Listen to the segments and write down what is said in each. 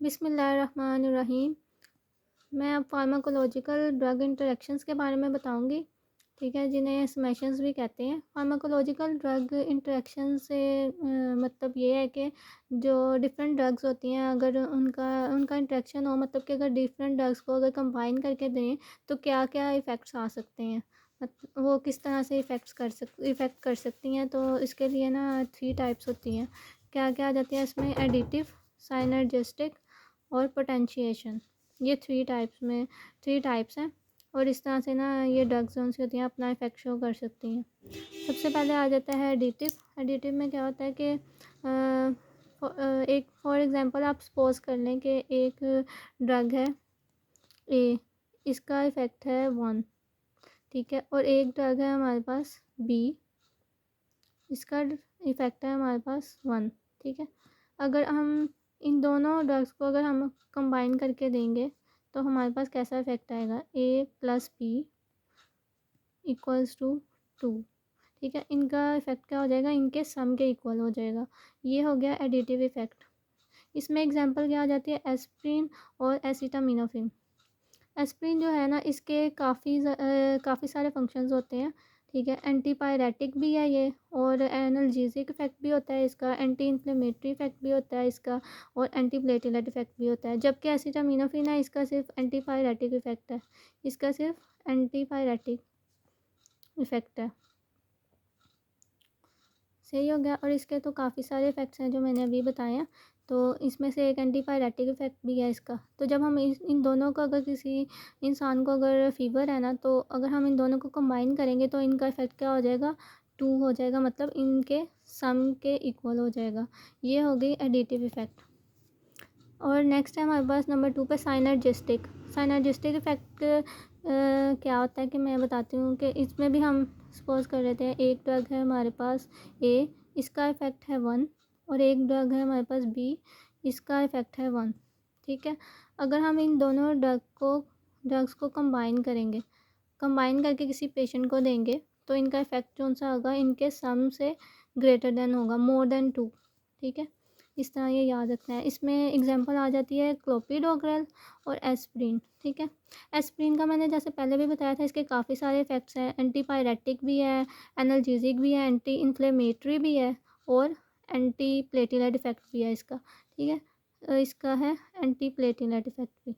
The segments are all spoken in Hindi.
बिस्मिल्लाहिर्रहमानिर्रहीम। मैं अब फार्माकोलॉजिकल ड्रग इंटरेक्शंस के बारे में बताऊंगी, ठीक है, जिन्हें स्मैशंस भी कहते हैं। फार्माकोलॉजिकल ड्रग इंटरेक्शन से मतलब ये है कि जो डिफरेंट ड्रग्स होती हैं, अगर उनका उनका इंटरेक्शन हो, मतलब कि अगर डिफरेंट ड्रग्स को अगर कंबाइन करके दें तो क्या क्या इफ़ेक्ट्स आ सकते हैं, वो किस तरह से इफ़ेक्ट कर सकती हैं। तो इसके लिए ना 3 टाइप्स होती हैं। क्या क्या आ जाती है इसमें? एडिटिव, साइनर्जिस्टिक और पोटेंशिएशन। ये 3 टाइप्स हैं। और इस तरह से ना ये ड्रग्स जोन सी होती हैं अपना इफेक्ट शो कर सकती हैं। सबसे पहले आ जाता है एडिटिव। एडिटिव में क्या होता है कि एक फॉर एग्जांपल आप सपोज कर लें कि एक ड्रग है ए, इसका इफ़ेक्ट है 1, ठीक है, और एक ड्रग है हमारे पास बी, इसका इफ़ेक्ट है हमारे पास 1, ठीक है। अगर हम इन दोनों ड्रग्स को अगर हम कंबाइन करके देंगे तो हमारे पास कैसा इफ़ेक्ट आएगा? ए प्लस बी इक्वल्स टू 2, ठीक है। इनका इफ़ेक्ट क्या हो जाएगा? इनके सम के इक्वल हो जाएगा। ये हो गया एडिटिव इफ़ेक्ट। इसमें एग्जांपल क्या आ जाती है? एस्प्रिन और एसिटामिनोफेन। एस्प्रिन जो है ना, इसके काफ़ी सारे फंक्शंस होते हैं, ठीक है। एंटीपायरेटिक भी है ये, और एनाल्जेसिक इफेक्ट भी होता है इसका, एंटी इन्फ्लेमेटरी इफेक्ट भी होता है इसका, और एंटी प्लेटलेट इफेक्ट भी होता है। जबकि एसिटामिनोफेन है, इसका सिर्फ एंटीपायरेटिक इफेक्ट है, इसका सिर्फ एंटीपायरेटिक इफेक्ट है। सही हो गया। और इसके तो काफ़ी सारे इफ़ेक्ट्स हैं जो मैंने अभी बताए हैं, तो इसमें से एक एंटीपायरेटिक इफ़ेक्ट भी है इसका। तो जब हम इन दोनों को, अगर किसी इंसान को अगर फ़ीवर है ना, तो अगर हम इन दोनों को कंबाइन करेंगे तो इनका इफ़ेक्ट क्या हो जाएगा? 2 हो जाएगा, मतलब इनके सम के इक्वल हो जाएगा। ये हो गई एडिटिव इफ़ेक्ट। और नेक्स्ट है हमारे पास नंबर 2 पे साइनर्जिस्टिक। साइनर्जिस्टिक इफ़ेक्ट क्या होता है कि मैं बताती हूँ कि इसमें भी हम सपोज कर लेते हैं एक ड्रग है हमारे पास ए, इसका इफ़ेक्ट है 1, और एक ड्रग है हमारे पास बी, इसका इफ़ेक्ट है 1, ठीक है। अगर हम इन दोनों ड्रग्स को कंबाइन करेंगे, कंबाइन करके किसी पेशेंट को देंगे, तो इनका इफ़ेक्ट कौन सा होगा? इनके सम से ग्रेटर देन होगा, मोर देन 2, ठीक है। इस तरह ये याद रखना है। इसमें एग्जांपल आ जाती है क्लोपिडोग्रेल और एस्प्रिन, ठीक है। एस्प्रिन का मैंने जैसे पहले भी बताया था, इसके काफ़ी सारे इफ़ेक्ट्स हैं। एंटीपायरेटिक भी है, एनाल्जेसिक भी है, एंटी इन्फ्लेमेटरी भी है, और एंटी प्लेटलेट इफ़ेक्ट भी है इसका, ठीक है। इसका है एंटी प्लेटलेट इफ़ेक्ट भी।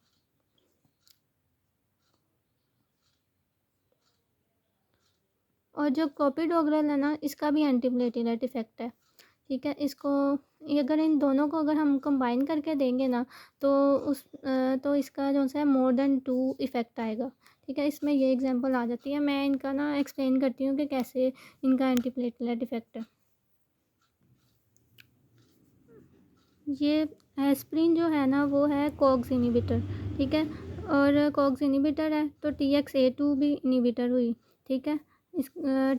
और जो क्लोपिडोग्रेल है ना, इसका भी एंटी प्लेटलेट इफ़ेक्ट है, ठीक है। इसको अगर इन दोनों को अगर हम कंबाइन करके देंगे ना, तो तो इसका जो सा है मोर देन 2 इफ़ेक्ट आएगा, ठीक है। इसमें ये एग्जांपल आ जाती है। मैं इनका ना एक्सप्लेन करती हूँ कि कैसे इनका एंटी प्लेटलेट इफ़ेक्ट है। ये एस्प्रिन जो है ना, वो है कॉग्स इनिबिटर, ठीक है। और कॉग्स इनिबिटर है तो TXA2 भी इनिबिटर हुई, ठीक है। इस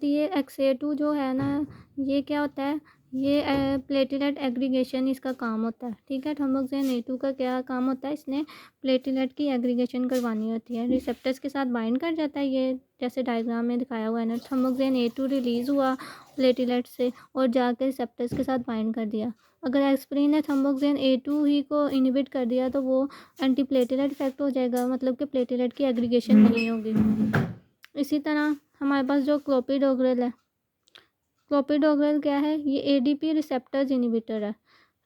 TXA2 जो है ना, ये क्या होता है? ये प्लेटलेट एग्रीगेशन इसका काम होता है, ठीक है। थर्मोक्सिन A2 का क्या काम होता है? इसने प्लेटलेट की एग्रीगेशन करवानी होती है, रिसेप्टर्स के साथ बाइंड कर जाता है ये, जैसे डायग्राम में दिखाया हुआ है ना। थर्मोक्सिन A2 रिलीज़ हुआ प्लेटलेट से और जाकर रिसेप्टर्स के साथ बाइंड कर दिया। अगर एस्प्रिन ने थर्मोक्सिन A2 ही को इनहिबिट कर दिया तो वो एंटी प्लेटलेट इफेक्ट हो जाएगा, मतलब कि प्लेटलेट की एग्रीगेशन नहीं होगी। इसी तरह हमारे पास जो क्लोपिडोग्रेल है, क्लोपिडोग्रेल क्या है? ये ADP रिसेप्टर्स इनहिबिटर है,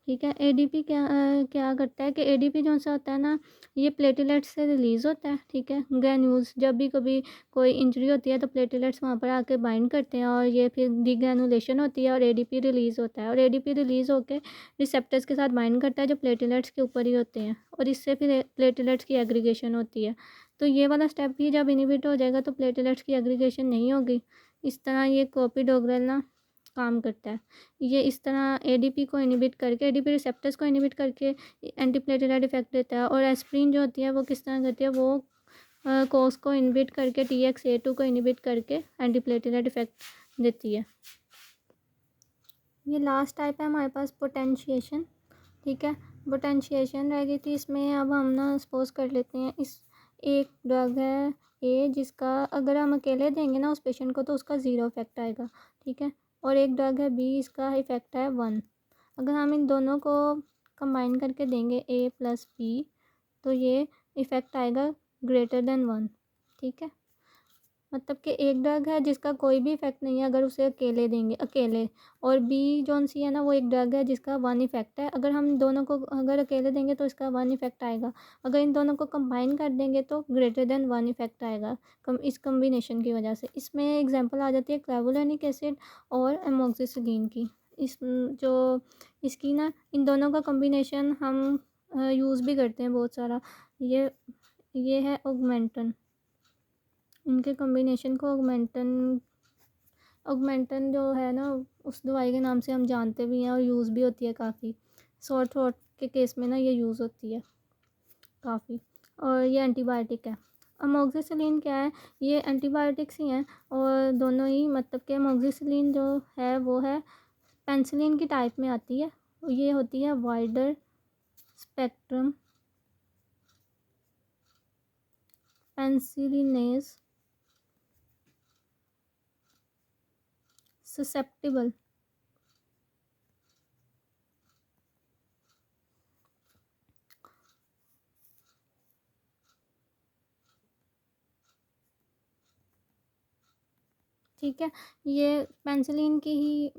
ठीक है। ADP क्या करता है कि ADP जो सा होता है ना, ये प्लेटलेट्स से रिलीज़ होता है, ठीक है। ग्रैन्यूल्स, जब भी कभी कोई इंजरी होती है तो प्लेटलेट्स वहाँ पर आके बाइंड करते हैं, और ये फिर डिग्रैनुलेशन होती है और ADP रिलीज़ होता है, और ADP रिलीज़ होकर रिसेप्टर्स के साथ बाइंड करता है जो प्लेटलेट्स के ऊपर ही होते हैं, और इससे फिर प्लेटलेट्स की एग्रीगेशन होती है। तो ये वाला स्टेप भी जब इनिबिट हो जाएगा तो प्लेटलेट्स की एग्रीगेशन नहीं होगी। इस तरह ये क्लोपिडोग्रेल ना काम करता है। ये इस तरह ADP को इनहिबिट करके, ADP रिसेप्टर्स को इनहिबिट करके एंटीप्लेटलेट इफेक्ट देता है। और एस्प्रिन जो होती है वो किस तरह करती है? वो कोस को इनहिबिट करके, TXA2 को इनहिबिट करके एंटीप्लेटलेट इफेक्ट देती है। ये लास्ट टाइप है हमारे पास पोटेंशिएशन, ठीक है। पोटेंशिएशन रह गई थी इसमें। अब हम ना सपोज कर लेते हैं इस एक ड्रग है ए, जिसका अगर हम अकेले देंगे ना उस पेशेंट को तो उसका 0 इफेक्ट आएगा, ठीक है। और एक ड्रग है बी, इसका इफेक्ट है 1। अगर हम इन दोनों को कंबाइन करके देंगे A + B, तो ये इफ़ेक्ट आएगा ग्रेटर देन 1, ठीक है। मतलब कि एक ड्रग है जिसका कोई भी इफ़ेक्ट नहीं है अगर उसे अकेले देंगे अकेले, और बी जौन सी है ना वो एक ड्रग है जिसका 1 इफ़ेक्ट है। अगर हम दोनों को अगर अकेले देंगे तो इसका 1 इफ़ेक्ट आएगा, अगर इन दोनों को कंबाइन कर देंगे तो ग्रेटर देन 1 इफ़ेक्ट आएगा इस कम्बिनेशन की वजह से। इसमें एग्जांपल आ जाती है क्लेवुलेनिक एसिड और एमोक्सिसिलिन की। इस जो इसकी ना इन दोनों का कम्बिनेशन हम यूज़ भी करते हैं बहुत सारा। ये है ऑगमेंटन, इनके कॉम्बिनेशन को ऑगमेंटन जो है ना उस दवाई के नाम से हम जानते भी हैं और यूज़ भी होती है काफ़ी। सोर थ्रोट के केस में ना ये यूज़ होती है काफ़ी, और ये एंटीबायोटिक है। अमोक्सिसिलिन क्या है, ये एंटीबायोटिक्स ही हैं और दोनों ही, मतलब कि अमोक्सिसिलिन जो है वो है पेनिसिलिन की टाइप में आती है। ये होती है वाइडर स्पेक्ट्रम पेनिसिलिनेज ससेप्टिबल। ठीक है, ये पेंसिलिन ही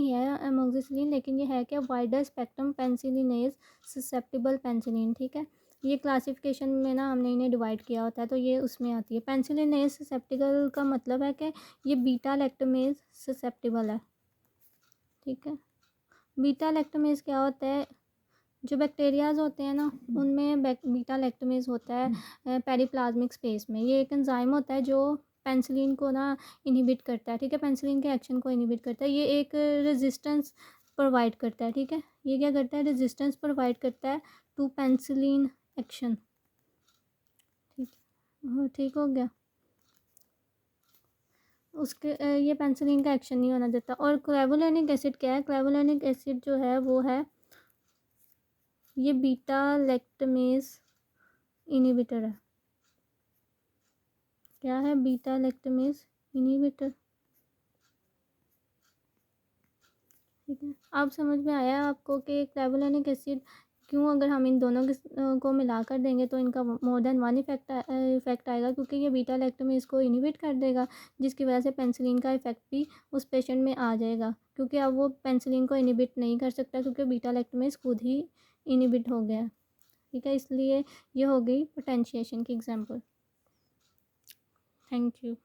है एमोक्सिसिलिन, लेकिन ये है क्या, वाइडर स्पेक्ट्रम पेंसिलिनेज ससेप्टिबल पेंसिलिन, ठीक है। ये क्लासिफिकेशन में ना हमने इन्हें डिवाइड किया होता है तो ये उसमें आती है। पेंसिलिनेज ससेप्टिबल का मतलब है कि ये बीटा लैक्टमेज ससेप्टिबल है, ठीक है। बीटा लैक्टमेज क्या होता है, जो बैक्टीरियाज होते हैं ना उनमें बीटा लैक्टमेज होता है पेरिप्लाज्मिक स्पेस में। ये एक एंजाइम होता है जो पेनिसिलिन को ना इनहिबिट करता है, ठीक है, पेनिसिलिन के एक्शन को इनहिबिट करता है। ये एक रेजिस्टेंस प्रोवाइड करता है, ठीक है। ये क्या करता है, रेजिस्टेंस प्रोवाइड करता है टू पेनिसिलिन एक्शन, ठीक ठीक हो गया। उसके ये पेनिसिलिन का एक्शन नहीं होना देता। और क्लेवुलेनिक एसिड क्या है, क्लेवुलेनिक एसिड जो है वो है ये बीटा लैक्टमेज इनहिबिटर है। क्या है, बीटा लैक्टमेज इनहिबिटर, ठीक है। अब समझ में आया आपको कि क्लेवुलेनिक एसिड क्यों, अगर हम इन दोनों को मिलाकर देंगे तो इनका मोर देन 1 इफेक्ट आएगा, क्योंकि ये बीटा लैक्टमेज को इनहिबिट कर देगा, जिसकी वजह से पेनिसिलिन का इफेक्ट भी उस पेशेंट में आ जाएगा, क्योंकि अब वो पेनिसिलिन को इनहिबिट नहीं कर सकता क्योंकि बीटा लैक्टमेज खुद ही इनहिबिट हो गया, ठीक है। इसलिए ये हो गई पोटेंशिएशन की एग्जांपल। Thank you.